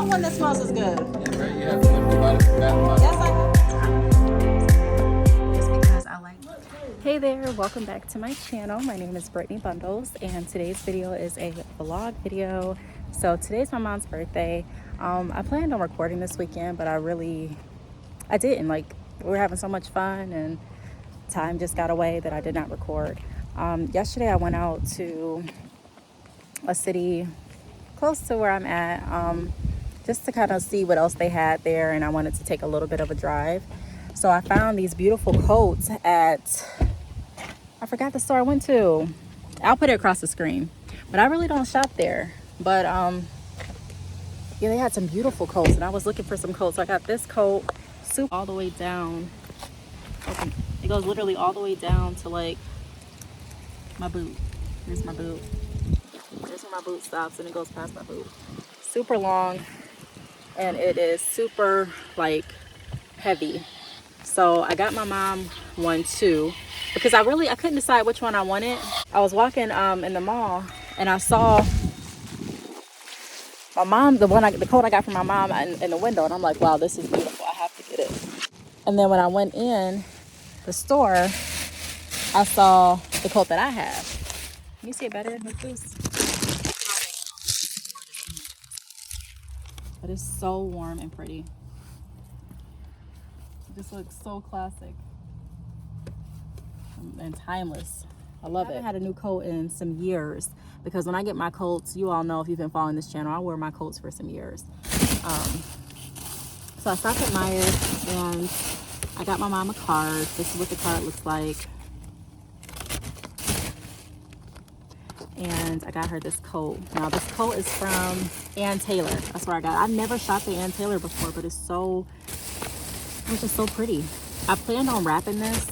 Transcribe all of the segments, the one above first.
One that smells as good. Yeah, right. You have to lift your body from bath. Yes, I have. Just because I like. Hey there, welcome back to my channel. My name is Brittany Bundles, and today's video is a vlog video. So today's my mom's birthday. I planned on recording this weekend, but I didn't. Like, we were having so much fun, and time just got away that I did not record. Yesterday, I went out to a city close to where I'm at. Just to kind of see what else they had there, and I wanted to take a little bit of a drive. So I found these beautiful coats at, I forgot the store I went to. I'll put it across the screen, but I really don't shop there. But yeah, they had some beautiful coats, and I was looking for some coats. So I got this coat, super all the way down. Okay. It goes literally all the way down to like my boot. Here's my boot. There's where my boot stops, and it goes past my boot. Super long. And it is super like heavy. So I got my mom one too, because I couldn't decide which one I wanted. I was walking in the mall, and I saw my mom, the coat I got from my mom in the window, and I'm like, wow, this is beautiful, I have to get it. And then when I went in the store, I saw the coat that I have. Can you see it better with this? But it's so warm and pretty. It just looks so classic and timeless. I love it. I haven't had a new coat in some years, because when I get my coats, you all know if you've been following this channel, I wear my coats for some years. So I stopped at Myers and I got my mom a card. This is what the card looks like. And I got her this coat. Now this coat is from Ann Taylor. That's where I got it. I've never shopped at Ann Taylor before, but it's just so pretty. I planned on wrapping this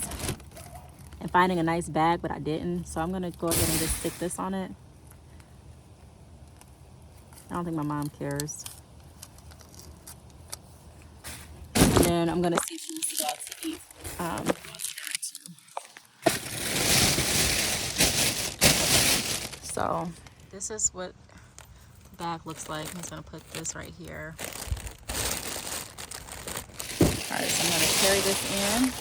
and finding a nice bag, but I didn't. So I'm gonna go ahead and just stick this on it. I don't think my mom cares. And then I'm gonna see if she wants to go out to eat. So this is what the bag looks like. I'm just gonna put this right here. All right, so I'm gonna carry this in.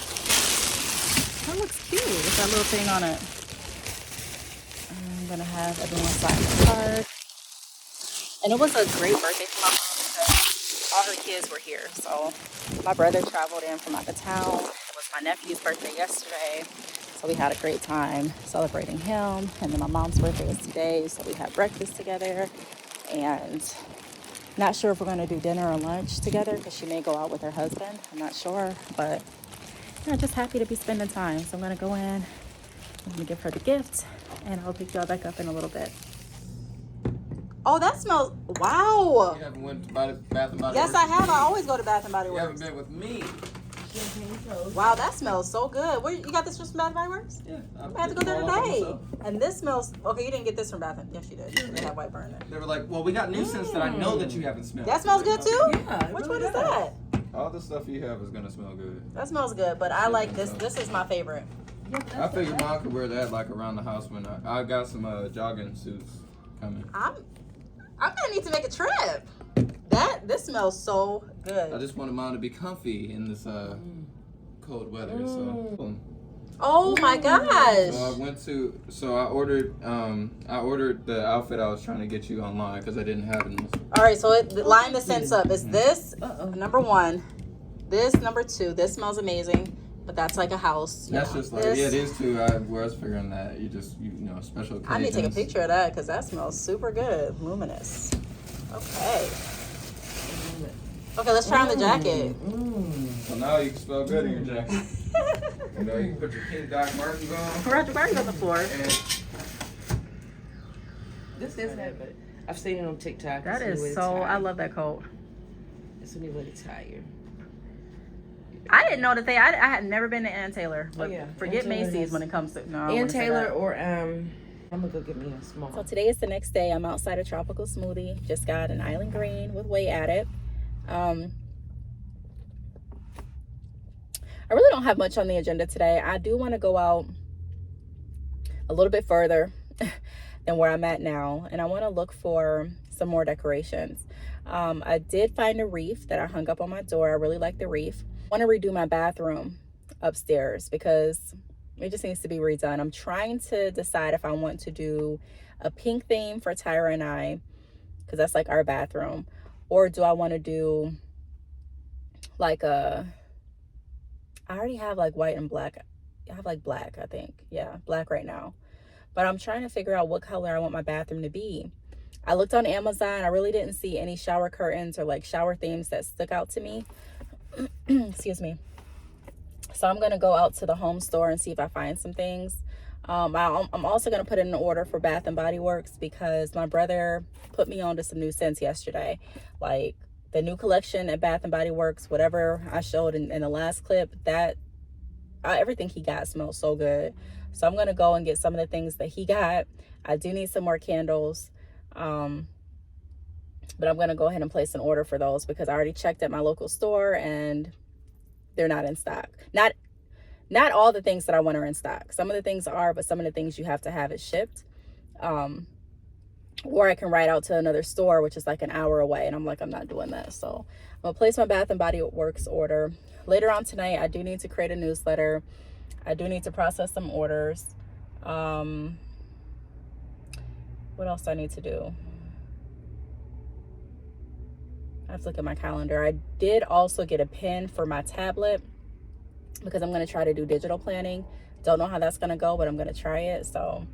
That looks cute with that little thing on it. I'm gonna have everyone sign the card. And it was a great birthday for my mom because all her kids were here. So my brother traveled in from out of town. It was my nephew's birthday yesterday. So we had a great time celebrating him. And then my mom's birthday was today, so we had breakfast together. And not sure if we're gonna do dinner or lunch together, because she may go out with her husband. I'm not sure, but yeah, just happy to be spending time. So I'm gonna go in, I'm gonna give her the gift, and I'll pick y'all back up in a little bit. Oh, that smells, wow. You haven't went to Bath and Body Yes, Works? I have. I always go to Bath and Body You Works. haven't been with me. Wow, that smells so good. Where you got this from Bath and Body Works? Yeah. I have to go there today. And this smells, okay, you didn't get this from Bath and, yes you did. They have white burn in it. They were like, well, we got new scents that I know that you haven't smelled. That smells good too? Yeah. Which one is that? All the stuff you have is gonna smell good. That smells good, but I like this. This is my favorite. I figured Mom could wear that like around the house when I got some jogging suits coming. I'm gonna need to make a trip. This smells so good. I just wanted Mom to be comfy in this cold weather. So. Oh my gosh. So I ordered the outfit I was trying to get you online because I didn't have it. All right, so line the scents up. It's this number one, this number two. This smells amazing, but that's like a house. That's just like, this. yeah, it is too. I was figuring that you know, special occasions. I need to take a picture of that because that smells super good. Luminous. Okay. Okay, let's try on the jacket. So now you can smell good in your jacket. You know, you can put your King Doc Martens on. Roger Barry's on the floor. And This doesn't have it. I've seen it on TikTok. That is so, I love that coat. It's when you wear the tire. I didn't know that I had never been to Ann Taylor, but yeah. forget Ann Taylor Macy's has- when it comes to no. Ann Taylor or I'm gonna go get me a small. So today is the next day. I'm outside a tropical smoothie. Just got an island green with whey added. I really don't have much on the agenda today. I do want to go out a little bit further than where I'm at now, and I want to look for some more decorations. I did find a wreath that I hung up on my door. I really like the wreath. I want to redo my bathroom upstairs because it just needs to be redone. I'm trying to decide if I want to do a pink theme for Tyra and I, because that's like our bathroom, or do I want to do like I already have like white and black. I have like black, I think. Yeah, black right now. But I'm trying to figure out what color I want my bathroom to be. I looked on Amazon. I really didn't see any shower curtains or like shower themes that stuck out to me. Excuse me. So I'm going to go out to the home store and see if I find some things. I'm also going to put in an order for Bath and Body Works because my brother put me on to some new scents yesterday. Like the new collection at Bath and Body Works, whatever I showed in the last clip, that everything he got smells so good. So I'm going to go and get some of the things that he got. I do need some more candles. But I'm going to go ahead and place an order for those because I already checked at my local store and they're not in stock. Not all the things that I want are in stock. Some of the things are, but some of the things you have to have it shipped. Or I can ride out to another store, which is like an hour away. And I'm like, I'm not doing that. So I'm going to place my Bath and Body Works order. Later on tonight, I do need to create a newsletter. I do need to process some orders. What else do I need to do? I have to look at my calendar. I did also get a pen for my tablet because I'm going to try to do digital planning. Don't know how that's going to go, but I'm going to try it. So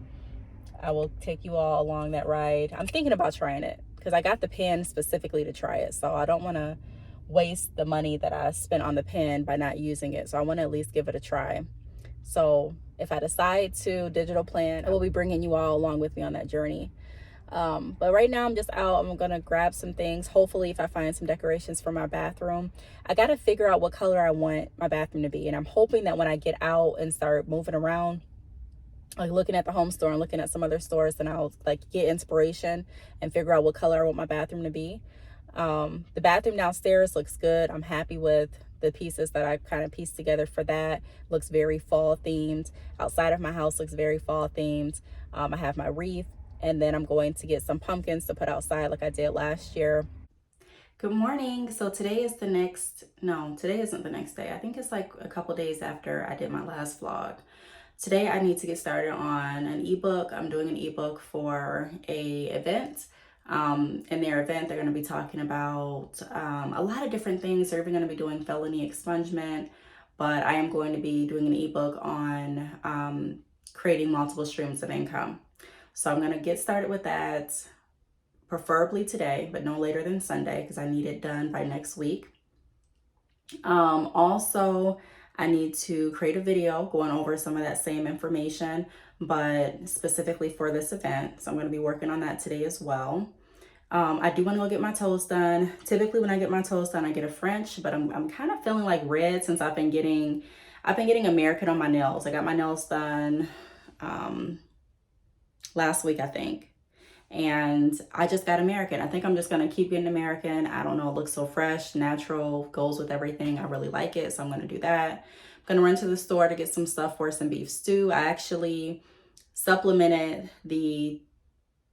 I will take you all along that ride. I'm thinking about trying it because I got the pen specifically to try it. So I don't want to waste the money that I spent on the pen by not using it. So I want to at least give it a try. So if I decide to digital plan, I will be bringing you all along with me on that journey. But right now I'm just out. I'm going to grab some things. Hopefully if I find some decorations for my bathroom, I got to figure out what color I want my bathroom to be. And I'm hoping that when I get out and start moving around, like looking at the home store and looking at some other stores, then I'll like get inspiration and figure out what color I want my bathroom to be. The bathroom downstairs looks good. I'm happy with the pieces that I kind of pieced together for that. Looks very fall themed. Outside of my house looks very fall themed. I have my wreath, and then I'm going to get some pumpkins to put outside like I did last year. Good morning. So today is today isn't the next day. I think it's like a couple days after I did my last vlog. Today I need to get started on an ebook. I'm doing an ebook for a event. In their event, they're going to be talking about a lot of different things. They're even going to be doing felony expungement, but I am going to be doing an ebook on creating multiple streams of income. So I'm going to get started with that, preferably today, but no later than Sunday because I need it done by next week. Also, I need to create a video going over some of that same information, but specifically for this event. So I'm going to be working on that today as well. I do want to go get my toes done. Typically when I get my toes done, I get a French, but I'm kind of feeling like red since I've been getting American on my nails. I got my nails done last week, I think. And I just got American. I think I'm just going to keep getting American. I don't know. It looks so fresh, natural, goes with everything. I really like it. So I'm going to do that. I'm going to run to the store to get some stuff for some beef stew. I actually supplemented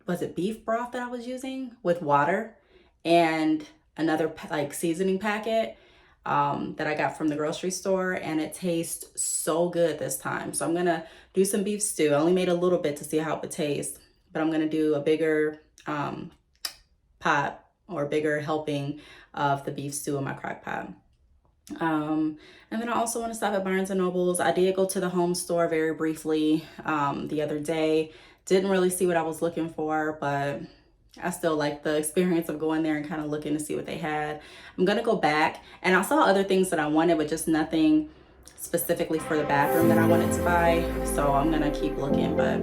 was it beef broth that I was using with water and another like seasoning packet that I got from the grocery store, and it tastes so good this time. So I'm going to do some beef stew. I only made a little bit to see how it would taste, but I'm going to do a bigger pot or bigger helping of the beef stew in my crock pot. And then I also want to stop at Barnes & Noble's. I did go to the home store very briefly the other day. Didn't really see what I was looking for, but I still like the experience of going there and kind of looking to see what they had. I'm going to go back, and I saw other things that I wanted, but just nothing specifically for the bathroom that I wanted to buy. So I'm going to keep looking, but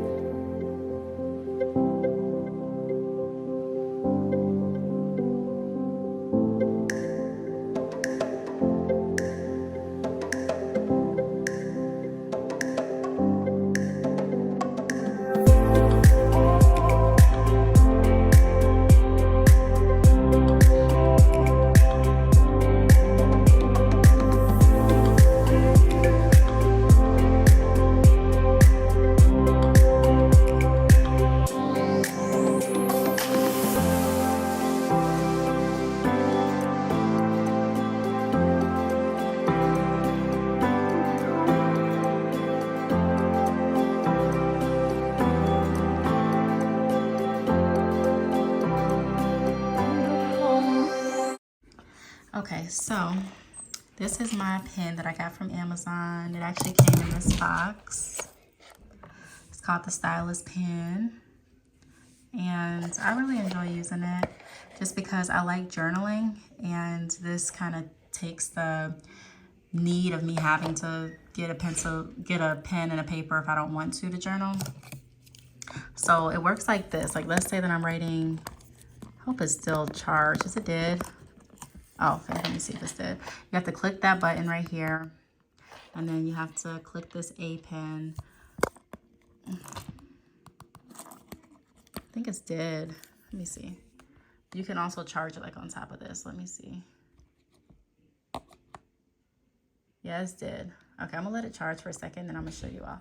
so this is my pen that I got from Amazon. It actually came in this box. It's called the Stylus pen. And I really enjoy using it just because I like journaling, and this kind of takes the need of me having to get a pen and a paper if I don't want to journal. So it works like this. Like, let's say that I'm writing, I hope it's still charged. Yes, it did. Oh, okay, let me see if it's did. You have to click that button right here, and then you have to click this A pen. I think it's dead. Let me see. You can also charge it like on top of this. Let me see. Yeah, it's dead. Okay, I'm gonna let it charge for a second, then I'm gonna show you all.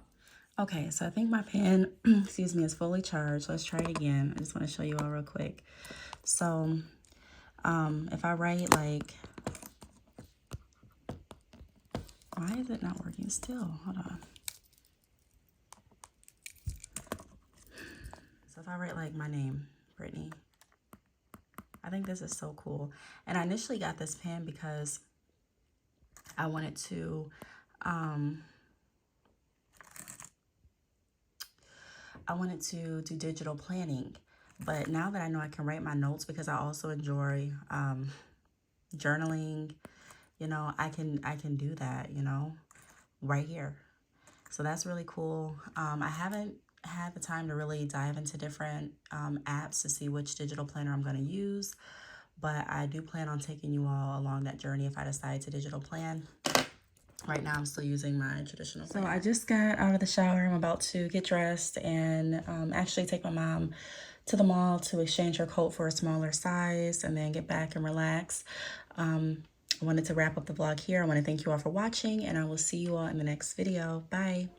Okay, so I think my pen, excuse me, is fully charged. Let's try it again. I just want to show you all real quick. So, if I write like, why is it not working still? Hold on. So if I write like my name, Brittany, I think this is so cool. And I initially got this pen because I wanted to, do digital planning. But now that I know I can write my notes, because I also enjoy journaling, you know, I can do that, you know, right here. So that's really cool. I haven't had the time to really dive into different apps to see which digital planner I'm going to use, but I do plan on taking you all along that journey if I decide to digital plan. Right now I'm still using my traditional planner. So I just got out of the shower. I'm about to get dressed and actually take my mom to the mall to exchange her coat for a smaller size and then get back and relax. I wanted to wrap up the vlog here. I want to thank you all for watching, and I will see you all in the next video. Bye.